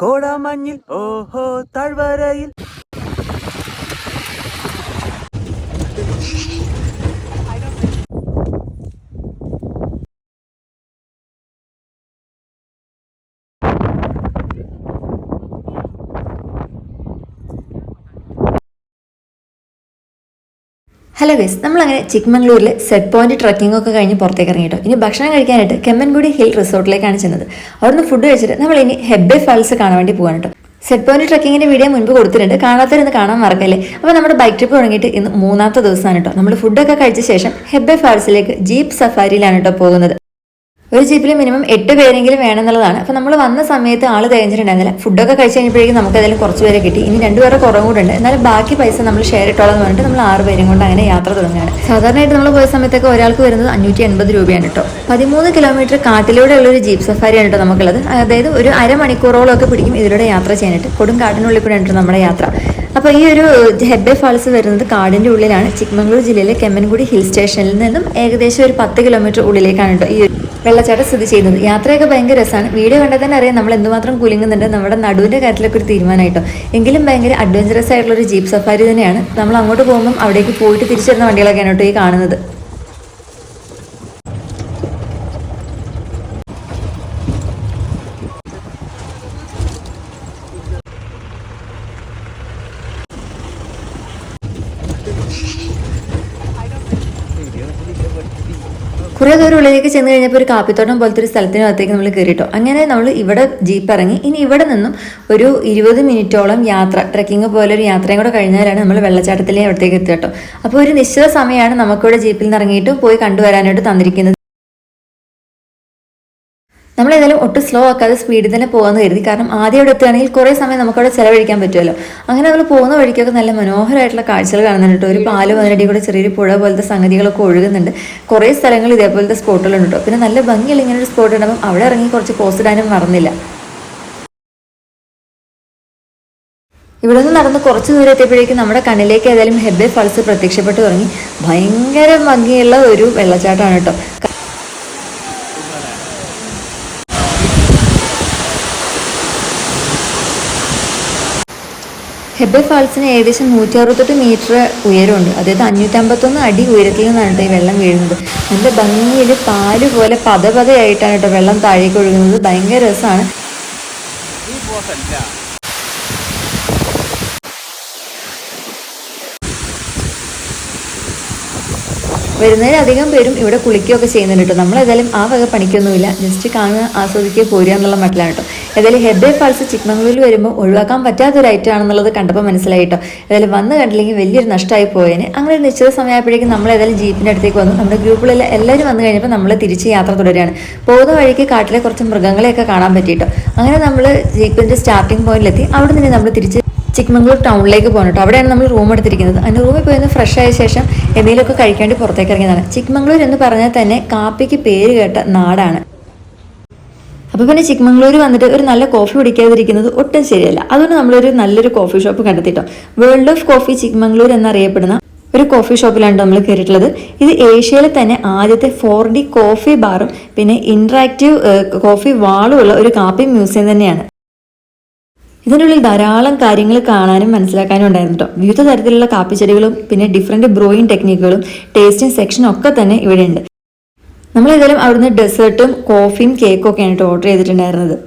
കോടാമഞ്ഞിൽ ഓഹോ താഴ്വരയിൽ. Hello guys, നമ്മളങ്ങനെ ചിക്മംഗ്ലൂരിൽ സെറ്റ് പോയിന്റ് ട്രക്കിംഗ് ഒക്കെ കഴിഞ്ഞ് പുറത്തേക്ക് ഇറങ്ങിയിട്ടോ. ഇനി ഭക്ഷണം കഴിക്കാനായിട്ട് കെമ്മൻഗുഡി ഹിൽ റിസോർട്ടിലേക്കാണ് ചെന്നത്. അവിടുന്ന് ഫുഡ് കഴിച്ചിട്ട് നമ്മൾ ഇനി ഹെബ്ബെ ഫാൾസ് കാണാൻ വേണ്ടി പോകാൻ കേട്ടോ. സെറ്റ് പോയിന്റ് ട്രക്കിങ്ങിന്റെ വീഡിയോ മുൻപ് കൊടുത്തിട്ടുണ്ട്, കാണാത്തവരൊന്ന് കാണാൻ മറക്കല്ലേ. അപ്പോൾ നമ്മുടെ ബൈക്ക് ട്രിപ്പ് തുടങ്ങിയിട്ട് ഇന്ന് 3ാമത്തെ ദിവസമാണ് കേട്ടോ. നമ്മൾ ഫുഡൊക്കെ കഴിച്ച ശേഷം ഹെബ്ബെ ഫാൾസിലേക്ക് ജീപ്പ് സഫാരിയിലാണ് കേട്ടോ പോകുന്നത്. ഒരു ജീപ്പിൽ മിനിമം 8 പേരെങ്കിലും വേണമെന്നുള്ളതാണ്. അപ്പോൾ നമ്മൾ വന്ന സമയത്ത് ആള് തികഞ്ഞിട്ടുണ്ടായിരുന്നില്ല. ഫുഡൊക്കെ കഴിച്ച് കഴിഞ്ഞപ്പോഴേക്കും നമുക്ക് ഏതായാലും കുറച്ച് പേരെ കിട്ടി. ഇനി 2 പേരെ കുറവും കൂടെ ഉണ്ട്. എന്നാലും ബാക്കി പൈസ നമ്മൾ ഷെയർ ഇട്ടോളം എന്ന് പറഞ്ഞിട്ട് നമ്മൾ 6 പേരും കൊണ്ട് അങ്ങനെ യാത്ര തുടങ്ങുകയാണ്. സാധാരണയായിട്ട് നമ്മൾ പോയ സമയത്തൊക്കെ ഒരാൾക്ക് വരുന്നത് 580 രൂപയാണ് കേട്ടോ. 13 കിലോമീറ്റർ കാട്ടിലൂടെയുള്ള ഒരു ജീപ്പ് സഫാരിയാണ് കേട്ടോ നമുക്കുള്ളത്. അതായത് ഒരു അരമണിക്കൂറോളം ഒക്കെ പിടിക്കും ഇതിലൂടെ യാത്ര ചെയ്യാനായിട്ട്. കൊടും കാട്ടിനുള്ളിൽ കൂടെ ഉണ്ട് നമ്മുടെ യാത്ര. അപ്പോൾ ഈ ഒരു ഹെബ്ബെ ഫാൾസ് വരുന്നത് കാടിൻ്റെ ഉള്ളിലാണ്. ചിക്മംഗ്ലൂർ ജില്ലയിലെ കെമ്മൻഗുഡി ഹിൽ സ്റ്റേഷനിൽ നിന്നും ഏകദേശം ഒരു 10 കിലോമീറ്റർ ഉള്ളിലേക്കാണ് കേട്ടോ ഈ വെള്ളച്ചാട്ടം സ്ഥിതി ചെയ്യുന്നത്. യാത്രയൊക്കെ ഭയങ്കര രസമാണ്. വീഡിയോ കണ്ടാൽ തന്നെ അറിയാം നമ്മൾ എന്തുമാത്രം കുലുങ്ങുന്നുണ്ട്. നമ്മുടെ നടുവിൻ്റെ കാര്യത്തിലൊക്കെ ഒരു തീരുമാനമായിട്ടോ. എങ്കിലും ഭയങ്കര അഡ്വഞ്ചറസ് ആയിട്ടുള്ള ഒരു ജീപ്പ് സഫാരി തന്നെയാണ്. നമ്മൾ അങ്ങോട്ട് പോകുമ്പം അവിടേക്ക് പോയിട്ട് തിരിച്ചു വരുന്ന വണ്ടികളൊക്കെയാണ് കേട്ടോ ഈ കാണുന്നത്. കുറേ ദൂരം ഉള്ളിലേക്ക് ചെന്ന് കഴിഞ്ഞപ്പോൾ ഒരു കാപ്പിത്തോട്ടം പോലത്തെ ഒരു സ്ഥലത്തിനകത്തേക്ക് നമ്മൾ കയറിയിട്ടോ. അങ്ങനെ നമ്മൾ ഇവിടെ ജീപ്പ് ഇറങ്ങി. ഇനി ഇവിടെ നിന്നും ഒരു 20 മിനിറ്റോളം യാത്ര, ട്രക്കിംഗ് പോലെ ഒരു യാത്രയും കൂടെ കഴിഞ്ഞാലാണ് നമ്മൾ വെള്ളച്ചാട്ടത്തിലെ അവിടത്തേക്ക് എത്തുക കേട്ടോ. അപ്പോൾ ഒരു നിശ്ചിത സമയമാണ് നമുക്കിവിടെ ജീപ്പിൽ നിന്ന് ഇറങ്ങിയിട്ട് പോയി കണ്ടുവരാനായിട്ട് തന്നിരിക്കുന്നത്. നമ്മൾ ഏതായാലും ഒട്ടും സ്ലോ ആക്കാതെ സ്പീഡിൽ തന്നെ പോകാമെന്ന് കരുതി. കാരണം ആദ്യം അവിടെ എത്തുകയാണെങ്കിൽ കുറേ സമയം നമുക്കവിടെ ചിലവഴിക്കാൻ പറ്റുമല്ലോ. അങ്ങനെ നമ്മൾ പോകുന്ന വഴിക്കൊക്കെ നല്ല മനോഹരമായിട്ടുള്ള കാഴ്ചകൾ കാണുന്നുണ്ട്. ഒരു പാല് അതിനടി കൂടെ ചെറിയൊരു പുഴ പോലത്തെ സംഗതികളൊക്കെ ഒഴുകുന്നുണ്ട്. കുറേ സ്ഥലങ്ങൾ ഇതേപോലത്തെ സ്പോട്ടുകളുണ്ട് കേട്ടോ. പിന്നെ നല്ല ഭംഗിയുള്ള ഇങ്ങനെ ഒരു സ്പോട്ട് ഉണ്ടാകും. അവിടെ ഇറങ്ങി കുറച്ച് പോസ്റ്റ് ഇടാനും മറന്നില്ല. ഇവിടെ നിന്ന് നടന്ന് കുറച്ച് ദൂരം എത്തിയപ്പോഴേക്കും നമ്മുടെ കണ്ണിലേക്ക് ഏതായാലും ഹെബ്ബെ ഫാൾസ് പ്രത്യക്ഷപ്പെട്ടു തുടങ്ങി. ഭയങ്കര ഭംഗിയുള്ള ഒരു വെള്ളച്ചാട്ടമാണ് കേട്ടോ. ഹെബ്ബെ ഫാൾസിന് ഏകദേശം 168 മീറ്റർ ഉയരമുണ്ട്. അതായത് 551 അടി ഉയരത്തിൽ നിന്നാണ് ഈ വെള്ളം വീഴുന്നത്. നല്ല ഭംഗിയിൽ പാല് പോലെ പതപതയായിട്ടാണ് കേട്ടോ വെള്ളം താഴേക്ക് ഒഴുകുന്നത്. ഭയങ്കര രസമാണ്. വരുന്നതിലധികം പേരും ഇവിടെ കുളിക്കുകയൊക്കെ ചെയ്യുന്നുണ്ട് കേട്ടോ. നമ്മളേതായാലും ആ വക പണിക്കൊന്നുമില്ല, ജസ്റ്റ് കാണുക, ആസ്വദിക്കുക, പോരുക എന്നുള്ള മട്ടിലാണ് കേട്ടോ. ഏതായാലും ഹെബ്ബെ ഫാൾസ് ചിക്മംഗ്ലൂരിൽ വരുമ്പോൾ ഒഴിവാക്കാൻ പറ്റാത്തൊരു ഐറ്റം ആണെന്നുള്ളത് കണ്ടപ്പോൾ മനസ്സിലായി കേട്ടോ. ഏതായാലും വന്ന് കണ്ടില്ലെങ്കിൽ വലിയൊരു നഷ്ടമായി പോയേനെ. അങ്ങനെ ഒരു നിശ്ചിത സമയമായപ്പോഴേക്കും നമ്മൾ ഏതായാലും ജീപ്പിൻ്റെ അടുത്തേക്ക് വന്നു. നമ്മുടെ ഗ്രൂപ്പിലുള്ള എല്ലാവരും വന്നു കഴിഞ്ഞപ്പോൾ നമ്മൾ തിരിച്ച് യാത്ര തുടരുകയാണ്. പോകുന്ന വഴിക്ക് കാട്ടിലെ കുറച്ച് മൃഗങ്ങളെയൊക്കെ കാണാൻ പറ്റിയിട്ടോ. അങ്ങനെ നമ്മൾ ജീപ്പിൻ്റെ സ്റ്റാർട്ടിംഗ് പോയിന്റിലെത്തി. അവിടെ നിന്ന് നമ്മൾ തിരിച്ച് ചിക്മംഗ്ലൂർ ടൗണിലേക്ക് പോകണം കേട്ടോ. അവിടെയാണ് നമ്മൾ റൂം എടുത്തിരിക്കുന്നത്. അതിൻ്റെ റൂമിൽ പോയി ഫ്രഷ് ആയ ശേഷം എന്തെങ്കിലുമൊക്കെ കഴിക്കേണ്ടി പുറത്തേക്ക് ഇറങ്ങിയതാണ്. ചിക്മംഗ്ലൂർ എന്ന് പറഞ്ഞാൽ തന്നെ കാപ്പിക്ക് പേര് കേട്ട നാടാണ്. അപ്പോൾ പിന്നെ ചിക്മംഗ്ലൂർ വന്നിട്ട് ഒരു നല്ല കോഫി കുടിക്കാതിരിക്കുന്നത് ഒട്ടും ശരിയല്ല. അതുകൊണ്ട് നമ്മളൊരു നല്ലൊരു കോഫി ഷോപ്പ് കണ്ടെത്തിട്ടോ. വേൾഡ് ഓഫ് കോഫി ചിക്മംഗ്ലൂർ എന്നറിയപ്പെടുന്ന ഒരു കോഫി ഷോപ്പിലാണ് നമ്മൾ കയറിയിട്ടുള്ളത്. ഇത് ഏഷ്യയിലെ തന്നെ ആദ്യത്തെ 4D കോഫി ബാറും പിന്നെ ഇൻട്രാക്റ്റീവ് കോഫി വാളും ഉള്ള ഒരു കാപ്പി മ്യൂസിയം തന്നെയാണ്. ഇതിൻ്റെ ഉള്ളിൽ ധാരാളം കാര്യങ്ങൾ കാണാനും മനസ്സിലാക്കാനും ഉണ്ടായിരുന്നു കേട്ടോ. വിവിധ തരത്തിലുള്ള കാപ്പിച്ചെടികളും പിന്നെ ഡിഫറെൻറ്റ് ബ്രോയിങ് ടെക്നിക്കുകളും ടേസ്റ്റിംഗ് സെക്ഷനും ഒക്കെ തന്നെ ഇവിടെ ഉണ്ട്. നമ്മളേതായാലും അവിടുന്ന് ഡെസേർട്ടും കോഫിയും കേക്കും ഒക്കെയാണ് കേട്ടോ ഓർഡർ ചെയ്തിട്ടുണ്ടായിരുന്നത്.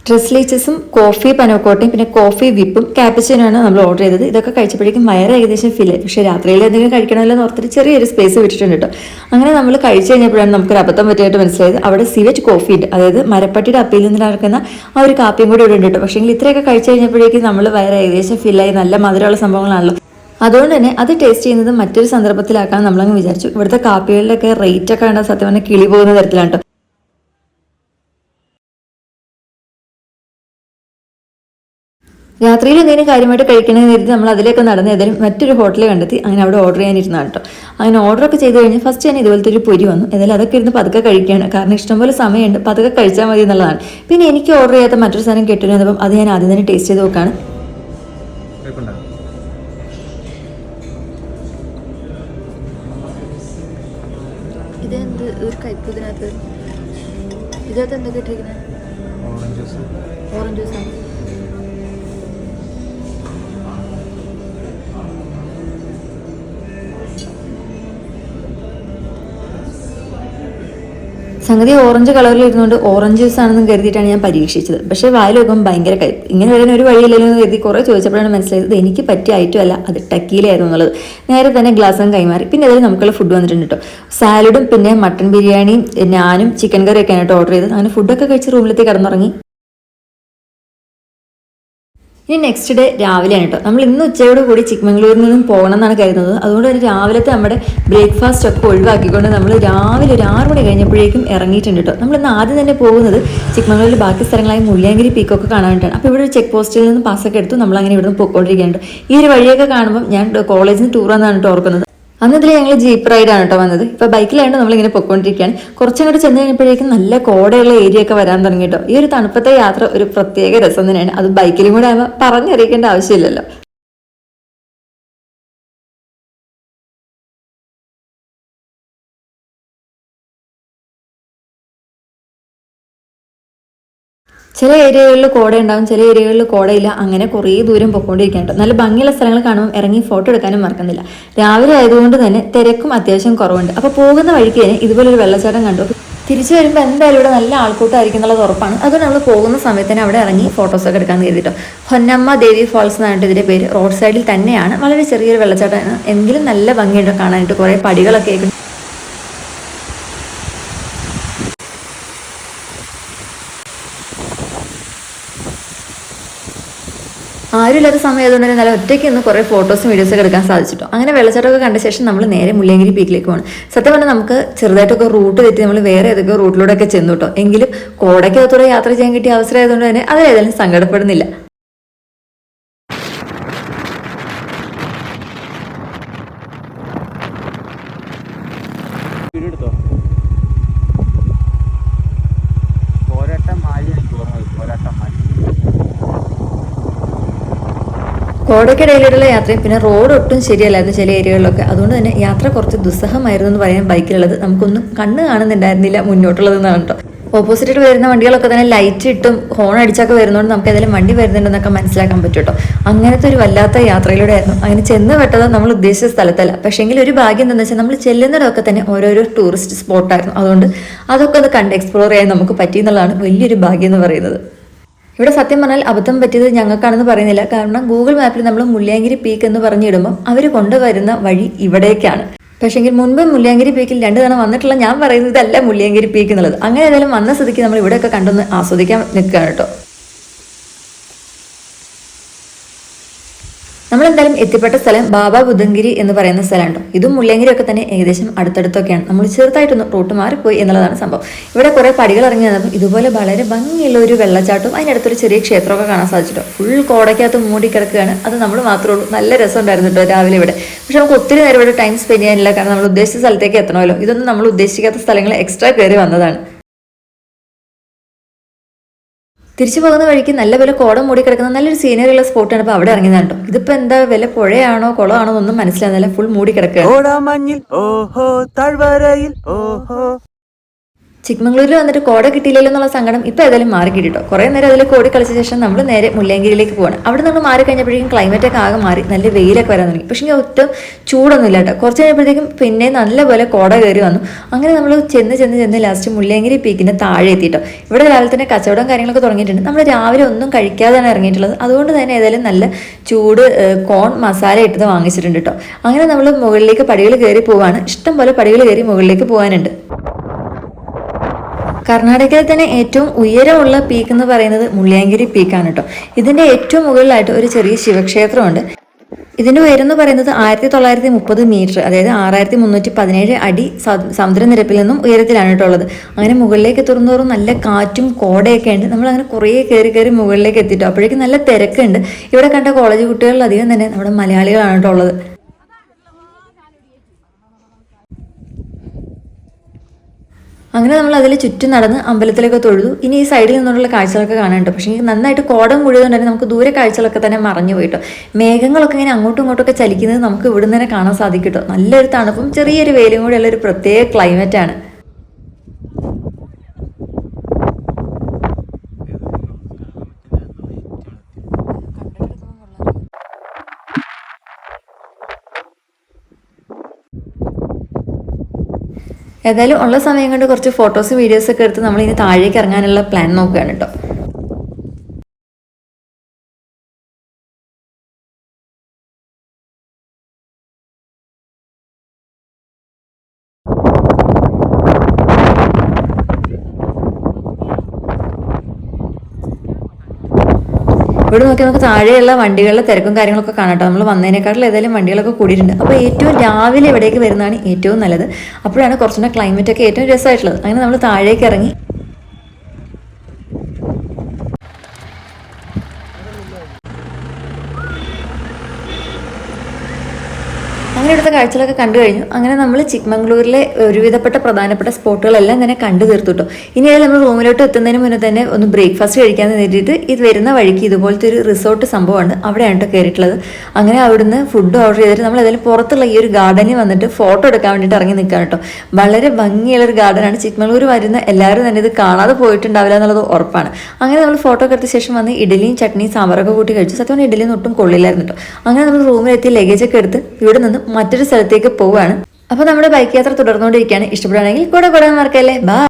ട്രെസ്ലീച്ചസും കോഫി പനോക്കോട്ടയും പിന്നെ കോഫി വിപ്പും ക്യാപ്പച്ചിനുമാണ് നമ്മൾ ഓർഡർ ചെയ്തത്. ഇതൊക്കെ കഴിച്ചപ്പോഴേക്കും വയറ് ഏകദേശം ഫില്ല്. പക്ഷേ രാത്രിയിൽ എന്തെങ്കിലും കഴിക്കണമല്ലോ എന്ന് ഓർത്തിട്ട് ചെറിയൊരു സ്പേസ് വിട്ടിട്ടുണ്ട് കേട്ടോ. അങ്ങനെ നമ്മൾ കഴിച്ചു കഴിഞ്ഞപ്പോഴാണ് നമുക്കൊരു അബദ്ധം പറ്റിയായിട്ട് മനസ്സിലായത്. അവിടെ സിവറ്റ് കോഫി ഉണ്ട്, അതായത് മരപ്പട്ടിയുടെ അപ്പയിൽ നിന്ന് നടക്കുന്ന ആ ഒരു കാപ്പിയും കൂടി ഇവിടെ ഉണ്ട് കേട്ടോ. പക്ഷേ ഇത്രയൊക്കെ കഴിച്ചു കഴിഞ്ഞപ്പോഴേക്കും നമ്മൾ വയറ് ഏകദേശം ഫില്ലായി. നല്ല മധുരമുള്ള സംഭവങ്ങളാണല്ലോ. അതുകൊണ്ട് തന്നെ അത് ടേസ്റ്റ് ചെയ്യുന്നത് മറ്റൊരു സന്ദർഭത്തിലാക്കാൻ നമ്മളങ്ങ് വിചാരിച്ചു. ഇവിടുത്തെ കാപ്പികളിലൊക്കെ റേറ്റ് ഒക്കെ കണ്ടാൽ സത്യം പറഞ്ഞാൽ കിളി പോകുന്ന തരത്തിലാണ് കേട്ടോ. രാത്രിയിൽ എന്തെങ്കിലും കാര്യമായിട്ട് കഴിക്കണമെന്ന് കരുതി നമ്മൾ അതിലേക്ക് നടന്ന് ഏതായാലും മറ്റൊരു ഹോട്ടലിൽ കണ്ടെത്തി. അങ്ങനെ അവിടെ ഓർഡർ ചെയ്യാനിരുന്നതാണ് കേട്ടോ. അങ്ങനെ ഓർഡറൊക്കെ ചെയ്ത് കഴിഞ്ഞ് ഫസ്റ്റ് തന്നെ ഇതുപോലത്തെ ഒരു പൊരി വന്നു. ഏതായാലും അതൊക്കെ ഇരുന്ന് പതുക്കെ കഴിക്കുകയാണ്. കാരണം ഇഷ്ടംപോലെ സമയമുണ്ട്, പതുക്കെ കഴിച്ചാൽ മതി എന്നുള്ളതാണ്. പിന്നെ എനിക്ക് ഓർഡർ ചെയ്യാത്ത മറ്റൊരു സാധനം കേട്ടിരുന്നപ്പം അത് ഞാൻ ആദ്യം തന്നെ ടേസ്റ്റ് ചെയ്ത് നോക്കുകയാണ്. ഇതെന്ത് ഒരു കയ്പ് ഇതിനകത്ത് എന്തൊക്കെ ഇട്ടിരിക്കുന്നത്? Orange juice. സംഗതി ഓറഞ്ച് കളറിൽ ഇരുന്നുകൊണ്ട് ഓറഞ്ച് ജ്യൂസ് ആണെന്ന് കരുതിയിട്ടാണ് ഞാൻ പരീക്ഷിച്ചത്. പക്ഷേ വായിൽ വെക്കുമ്പോൾ ഭയങ്കര കയ്പ്പ്. ഇങ്ങനെ വരുന്ന ഒരു വഴിയില്ലെന്ന് കരുതി കുറേ ചോദിച്ചപ്പോഴാണ് മനസ്സിലായത് എനിക്ക് പറ്റിയ ഐറ്റം അല്ല, അത് ടക്കീലായിരുന്നു എന്നുള്ളത്. നേരെ തന്നെ ഗ്ലാസ്സും കൈമാറി. പിന്നെ അതിൽ നമുക്കുള്ള ഫുഡ് വന്നിട്ടുണ്ട് കേട്ടോ. സാലഡും പിന്നെ മട്ടൻ ബിരിയാണിയും ഞാനും ചിക്കൻ കറിയൊക്കെയാണ് കേട്ടോ ഓർഡർ ചെയ്തത്. അങ്ങനെ ഫുഡൊക്കെ കഴിച്ച് റൂമിലേക്ക് കിടന്നുറങ്ങി. ഇനി നെക്സ്റ്റ് ഡേ രാവിലെയാണ് കേട്ടോ. നമ്മൾ ഇന്ന് ഉച്ചയോട് കൂടി ചിക്മംഗ്ലൂരിൽ നിന്നും പോകണം എന്നാണ് കരുതുന്നത്. അതുകൊണ്ട് തന്നെ രാവിലത്തെ നമ്മുടെ ബ്രേക്ക്ഫാസ്റ്റ് ഒക്കെ ഒഴിവാക്കിക്കൊണ്ട് നമ്മൾ രാവിലെ ഒരു 6 മണി കഴിഞ്ഞപ്പോഴേക്കും ഇറങ്ങിയിട്ടുണ്ട് കേട്ടോ. നമ്മൾ ഇന്ന് ആദ്യം തന്നെ പോകുന്നത് ചിക്മംഗ്ലൂരിൽ ബാക്കി സ്ഥലങ്ങളായി മുള്ളിയാങ്കിരി പീക്കൊക്കെ കാണാനായിട്ടാണ്. അപ്പോൾ ഇവിടെ ഒരു ചെക്ക് പോസ്റ്റിൽ നിന്ന് പാസ്സൊക്കെ എടുത്തു നമ്മൾ അങ്ങനെ ഇവിടെ നിന്ന് പോയിക്കൊണ്ടിരിക്കുകയാണ്. ഈ ഒരു വഴിയൊക്കെ കാണുമ്പോൾ ഞാൻ കോളേജിൽ നിന്ന് ടൂർ വന്നാണ് കേട്ടോ ഓർക്കുന്നത്. അന്ന് ഇതിൽ ഞങ്ങൾ ജീപ്പ് റൈഡാണ് കേട്ടോ വന്നത്. ഇപ്പോൾ ബൈക്കിലായിട്ട് നമ്മളിങ്ങനെ പൊയ്ക്കൊണ്ടിരിക്കുകയാണ്. കുറച്ചങ്ങോട്ട് ചെന്ന് കഴിഞ്ഞപ്പോഴേക്കും നല്ല കോടയുള്ള ഏരിയ ഒക്കെ വരാൻ തുടങ്ങി കേട്ടോ. ഈ ഒരു തണുപ്പത്തെ യാത്ര ഒരു പ്രത്യേക രസം തന്നെയാണ്. അത് ബൈക്കിലും കൂടെ ആകുമ്പോൾ പറഞ്ഞറിയിക്കേണ്ട ആവശ്യമില്ലല്ലോ. ചില ഏരിയകളിൽ കോട ഉണ്ടാകും, ചില ഏരിയകളിൽ കോടയില്ല. അങ്ങനെ കുറേ ദൂരം പൊയ്ക്കൊണ്ടിരിക്കുന്നുണ്ട്. നല്ല ഭംഗിയുള്ള സ്ഥലങ്ങൾ കാണുമ്പോൾ ഇറങ്ങി ഫോട്ടോ എടുക്കാനും മറക്കുന്നില്ല. രാവിലെ ആയതുകൊണ്ട് തന്നെ തിരക്കും അത്യാവശ്യം കുറവുണ്ട്. അപ്പോൾ പോകുന്ന വഴിക്ക് തന്നെ ഇതുപോലൊരു വെള്ളച്ചാട്ടം കണ്ടു. തിരിച്ചു വരുമ്പോൾ എന്തായാലും ഇവിടെ നല്ല ആൾക്കൂട്ടമായിരിക്കും എന്നുള്ളത് ഉറപ്പാണ്. അതുകൊണ്ട് നമ്മൾ പോകുന്ന സമയത്ത് തന്നെ അവിടെ ഇറങ്ങി ഫോട്ടോസൊക്കെ എടുക്കാൻ കരുതിട്ടോ. ഹൊന്നമ്മ ദേവി ഫോൾസ് എന്നാണ് ഇതിൻ്റെ പേര്. റോഡ് സൈഡിൽ തന്നെയാണ്. വളരെ ചെറിയൊരു വെള്ളച്ചാട്ടമാണ്, എങ്കിലും നല്ല ഭംഗിയുണ്ട് കാണാനായിട്ട്. കുറേ പടികളൊക്കെ ആയിട്ട് ആരുമില്ലാത്ത സമയം ആയതുകൊണ്ട് തന്നെ നല്ല ഒറ്റയ്ക്ക് നിന്ന് കുറേ ഫോട്ടോസും വീഡിയോസൊക്കെ എടുക്കാൻ സാധിച്ചിട്ടോ. അങ്ങനെ വെള്ളച്ചാട്ടമൊക്കെ കണ്ട ശേഷം നമ്മൾ നേരെ മുള്ളിയങ്കിരി പീക്കിലേക്ക് പോകണം. സത്യം പറഞ്ഞാൽ നമുക്ക് ചെറുതായിട്ടൊക്കെ റൂട്ട് തെറ്റി നമ്മൾ വേറെ ഏതൊക്കെ റൂട്ടിലൂടെയൊക്കെ ചെന്നു കേട്ടോ. എങ്കിലും കോടയ്ക്കകത്തൂടെ യാത്ര ചെയ്യാൻ കിട്ടിയ അവസരം ആയതുകൊണ്ട് തന്നെ അതിലേതായാലും സങ്കടപ്പെടുന്നില്ല. കോടയ്ക്കിടയിലുള്ള യാത്രയും പിന്നെ റോഡ് ഒട്ടും ശരിയല്ലായിരുന്നു ചില ഏരിയകളിലൊക്കെ. അതുകൊണ്ട് തന്നെ യാത്ര കുറച്ച് ദുസ്സഹമായിരുന്നു എന്ന് പറയാൻ ബൈക്കിലുള്ളത്. നമുക്കൊന്നും കണ്ണ് കാണുന്നുണ്ടായിരുന്നില്ല മുന്നോട്ടുള്ളതെന്നാണ് കേട്ടോ. ഓപ്പോസിറ്റ് വരുന്ന വണ്ടികളൊക്കെ തന്നെ ലൈറ്റ് ഇട്ടും ഹോൺ അടിച്ചൊക്കെ വരുന്നതുകൊണ്ട് നമുക്ക് ഏതായാലും വണ്ടി വരുന്നുണ്ടെന്നൊക്കെ മനസ്സിലാക്കാൻ പറ്റും കേട്ടോ. അങ്ങനത്തെ ഒരു വല്ലാത്ത യാത്രയിലൂടെ ആയിരുന്നു. അങ്ങനെ ചെന്ന് പെട്ടത് നമ്മൾ ഉദ്ദേശിച്ച സ്ഥലത്തല്ല. പക്ഷേങ്കിൽ ഒരു ഭാഗ്യം എന്താണെന്ന് വെച്ചാൽ നമ്മൾ ചെല്ലുന്നതൊക്കെ തന്നെ ഓരോരോ ടൂറിസ്റ്റ് സ്പോട്ടായിരുന്നു. അതുകൊണ്ട് അതൊക്കെ ഒന്ന് കണ്ട് എക്സ്പ്ലോർ ചെയ്യാൻ നമുക്ക് പറ്റിയെന്നുള്ളതാണ് വലിയൊരു ഭാഗ്യം എന്ന് പറയുന്നത്. ഇവിടെ സത്യം പറഞ്ഞാൽ അബദ്ധം പറ്റിയത് ഞങ്ങൾക്കാണെന്ന് പറയുന്നില്ല. കാരണം ഗൂഗിൾ മാപ്പിൽ നമ്മൾ മുള്ളിയാങ്കിരി പീക്ക് എന്ന് പറഞ്ഞിടുമ്പോൾ അവർ കൊണ്ടുവരുന്ന വഴി ഇവിടേക്കാണ്. പക്ഷേങ്കിൽ മുൻപ് മുള്ളിയാങ്കിരി പീക്കിൽ 2 തവണ വന്നിട്ടുള്ള ഞാൻ പറയുന്നത് ഇതല്ല മുള്ളിയാങ്കിരി പീക്ക് എന്നുള്ളത്. അങ്ങനെ ഏതായാലും വന്ന സ്ഥിതിക്ക് നമ്മൾ ഇവിടെയൊക്കെ കണ്ടൊന്ന് ആസ്വദിക്കാൻ നിൽക്കുകയാണ് കേട്ടോ. നമ്മളെന്തായാലും എത്തിപ്പെട്ട സ്ഥലം ബാബ ബുദ്ധങ്കിരി എന്ന് പറയുന്ന സ്ഥലമുണ്ടോ. ഇതും മുള്ളിയങ്കിരി ഒക്കെ തന്നെ ഏകദേശം അടുത്തടുത്തൊക്കെയാണ്. നമ്മൾ ചെറുതായിട്ടൊന്ന് റൂട്ട് മാറിപ്പോയി എന്നുള്ളതാണ് സംഭവം. ഇവിടെ കുറേ പടികൾ ഇറങ്ങി വന്നപ്പോൾ ഇതുപോലെ വളരെ ഭംഗിയുള്ള ഒരു വെള്ളച്ചാട്ടവും അതിനടുത്തൊരു ചെറിയ ക്ഷേത്രമൊക്കെ കാണാൻ സാധിച്ചിട്ടോ. ഫുൾ കോടയ്ക്കകത്ത് മൂടി കിടക്കുകയാണ്. അത് നമ്മൾ മാത്രമേ ഉള്ളൂ. നല്ല രസം ഉണ്ടായിരുന്നു കേട്ടോ രാവിലെ ഇവിടെ. പക്ഷെ നമുക്ക് ഒത്തിരി നേരം ഇവിടെ ടൈം സ്പെൻഡ് ചെയ്യാനില്ല. കാരണം നമ്മൾ ഉദ്ദേശിച്ച സ്ഥലത്തേക്ക് എത്തണമല്ലോ. ഇതൊന്നും നമ്മൾ ഉദ്ദേശിക്കാത്ത സ്ഥലങ്ങൾ എക്സ്ട്രാ കയറി വന്നതാണ്. തിരിച്ചു പോകുന്ന വഴിക്ക് നല്ല വില കോട മൂടി കിടക്കുന്ന നല്ലൊരു സീനറിയുള്ള സ്പോട്ടാണ്. ഇപ്പോൾ അവിടെ ഇറങ്ങിയതാണ് കേട്ടോ. ഇതിപ്പോൾ എന്താ വില പുഴയാണോ കുളമാണോ എന്നൊന്നും മനസ്സിലാകുന്നില്ല. ഫുൾ മൂടി കിടക്കുക. ചിക്മംഗ്ലൂരിൽ വന്നിട്ട് കോട കിട്ടിയില്ലല്ലോ എന്നുള്ള സങ്കടം ഇപ്പോൾ ഏതായാലും മാറി കിട്ടിട്ടോ. കുറേ നേരം അതിൽ കോടി കളിച്ച ശേഷം നമ്മൾ നേരെ മുള്ളിയങ്കിരിയിലേക്ക് പോകണം. അവിടെ നമ്മൾ മാറി കഴിഞ്ഞപ്പോഴേക്കും ക്ലൈമറ്റൊക്കെ ആകെ മാറി നല്ല വെയിലൊക്കെ വരാൻ തുടങ്ങി. പക്ഷേ ഒട്ടും ചൂടൊന്നും ഇല്ല കേട്ടോ. കുറച്ച് കഴിഞ്ഞപ്പോഴത്തേക്കും പിന്നെ നല്ലപോലെ കോട കയറി വന്നു. അങ്ങനെ നമ്മൾ ചെന്ന് ലാസ്റ്റ് മുള്ളിയങ്കിരി പീക്കിൻ്റെ താഴെ എത്തിയിട്ടോ. ഇവിടെ രാവിലെ തന്നെ കച്ചവടം കാര്യങ്ങളൊക്കെ തുടങ്ങിയിട്ടുണ്ട്. നമ്മൾ രാവിലെ ഒന്നും കഴിക്കാതെയാണ് ഇറങ്ങിയിട്ടുള്ളത്. അതുകൊണ്ട് തന്നെ ഏതായാലും നല്ല ചൂട് കോൺ മസാല ഇട്ടത് വാങ്ങിച്ചിട്ടുണ്ട് കേട്ടോ. അങ്ങനെ നമ്മൾ മുകളിലേക്ക് പടികൾ കയറി പോവാണ്. ഇഷ്ടം പോലെ പടികൾ കയറി മുകളിലേക്ക് പോകാനുണ്ട്. കർണാടകയിൽ തന്നെ ഏറ്റവും ഉയരമുള്ള പീക്ക് എന്ന് പറയുന്നത് മുള്ളിയാങ്കിരി പീക്കാണ് കേട്ടോ. ഇതിൻ്റെ ഏറ്റവും മുകളിലായിട്ട് ഒരു ചെറിയ ശിവക്ഷേത്രമുണ്ട്. ഇതിൻ്റെ ഉയരം എന്ന് പറയുന്നത് 1930 മീറ്റർ, അതായത് 6317 അടി സമുദ്രനിരപ്പിൽ നിന്നും ഉയരത്തിലാണ് കേട്ടോ ഉള്ളത്. അങ്ങനെ മുകളിലേക്ക് തുറന്നോറും നല്ല കാറ്റും കോടയൊക്കെ ഉണ്ട്. നമ്മളങ്ങനെ കുറേ കയറി മുകളിലേക്ക് എത്തിയിട്ടോ. അപ്പോഴേക്കും നല്ല തിരക്കുണ്ട്. ഇവിടെ കണ്ട കോളേജ് കുട്ടികളിൽ അധികം തന്നെ നമ്മുടെ മലയാളികളാണ് കേട്ടോ ഉള്ളത്. അങ്ങനെ നമ്മൾ അതിൽ ചുറ്റും നടന്ന് അമ്പലത്തിലൊക്കെ തൊഴുതു. ഇനി ഈ സൈഡിൽ നിന്നുള്ള കാഴ്ചകളൊക്കെ കാണാനുണ്ട്. പക്ഷേ എനിക്ക് നന്നായിട്ട് കോടം കൂടിയതുകൊണ്ട് തന്നെ നമുക്ക് ദൂരെ കാഴ്ചകളൊക്കെ തന്നെ മറഞ്ഞു പോയിട്ടോ. മേഘങ്ങളൊക്കെ ഇങ്ങനെ അങ്ങോട്ടും ഇങ്ങോട്ടൊക്കെ ചലിക്കുന്നത് നമുക്ക് ഇവിടെ നിന്ന് തന്നെ കാണാൻ സാധിക്കും കേട്ടോ. നല്ലൊരു തണുപ്പും ചെറിയൊരു വെയിലും കൂടെ ഉള്ളൊരു പ്രത്യേക ക്ലൈമറ്റാണ്. ഏതായാലും ഉള്ള സമയം കൊണ്ട് കുറച്ച് ഫോട്ടോസ് വീഡിയോസ് ഒക്കെ എടുത്ത് നമ്മൾ ഇനി താഴേക്ക് ഇറങ്ങാനുള്ള പ്ലാൻ നോക്കുകയാണ് കേട്ടോ. ഇവിടെ നോക്കി നമുക്ക് താഴെയുള്ള വണ്ടികളുടെ തിരക്കും കാര്യങ്ങളൊക്കെ കാണാട്ടോ. നമ്മൾ വന്നതിനേക്കാട്ടിൽ ഏതായാലും വണ്ടികളൊക്കെ കൂടിയിട്ടുണ്ട്. അപ്പോൾ ഏറ്റവും രാവിലെ ഇവിടേക്ക് വരുന്നതാണ് ഏറ്റവും നല്ലത്. അപ്പോഴാണ് കുറച്ചുകൂടെ ക്ലൈമറ്റ് ഒക്കെ ഏറ്റവും രസമായിട്ടുള്ളത്. അങ്ങനെ നമ്മൾ താഴേക്ക് ഇറങ്ങി അങ്ങനെ ഇവിടുത്തെ കാഴ്ചകളൊക്കെ കണ്ടു കഴിഞ്ഞു. അങ്ങനെ നമ്മൾ ചിക്മംഗ്ലൂരിലെ ഒരുവിധപ്പെട്ട പ്രധാനപ്പെട്ട സ്പോട്ടുകളെല്ലാം തന്നെ കണ്ടു തീർത്തു കേട്ടോ. ഇനി നമ്മൾ റൂമിലോട്ട് എത്തുന്നതിന് മുന്നേ തന്നെ ഒന്ന് ബ്രേക്ക്ഫാസ്റ്റ് കഴിക്കാമെന്ന് നേരിട്ട് ഇത് വരുന്ന വഴിക്ക് ഇതുപോലത്തെ ഒരു റിസോർട്ട് സംഭവമാണ്, അവിടെയാണ് കേട്ടോ കയറിയിട്ടുള്ളത്. അങ്ങനെ അവിടുന്ന് ഫുഡ് ഓർഡർ ചെയ്തിട്ട് നമ്മൾ ഏതായാലും പുറത്തുള്ള ഈ ഒരു ഗാർഡനിൽ വന്നിട്ട് ഫോട്ടോ എടുക്കാൻ വേണ്ടിയിട്ട് ഇറങ്ങി നിൽക്കുകയാണ് കേട്ടോ. വളരെ ഭംഗിയുള്ളൊരു ഗാർഡനാണ്. ചിക്മംഗ്ലൂർ വരുന്ന എല്ലാവരും തന്നെ ഇത് കാണാതെ പോയിട്ടുണ്ടാവില്ല എന്നുള്ളത് ഉറപ്പാണ്. അങ്ങനെ നമ്മൾ ഫോട്ടോ ഒക്കെ എടുത്ത ശേഷം വന്ന് ഇഡലിയും ചട്നിയും സാമ്പാറൊക്കെ കൂട്ടി കഴിച്ചു. സത്യം ഇഡലിയും ഒട്ടും കൊള്ളില്ലായിരുന്നു കേട്ടോ. അങ്ങനെ നമ്മൾ റൂമിലെത്തി ലഗേജൊക്കെ എടുത്ത് ഇവിടെ നിന്ന് മറ്റൊരു സ്ഥലത്തേക്ക് പോവുകയാണ്. അപ്പോൾ നമ്മുടെ ബൈക്ക് യാത്ര തുടർന്നുകൊണ്ടിരിക്കുകയാണ്. ഇഷ്ടപ്പെടുകയാണെങ്കിൽ കൂടെ കൂടാൻ മറക്കല്ലേ. ബൈ.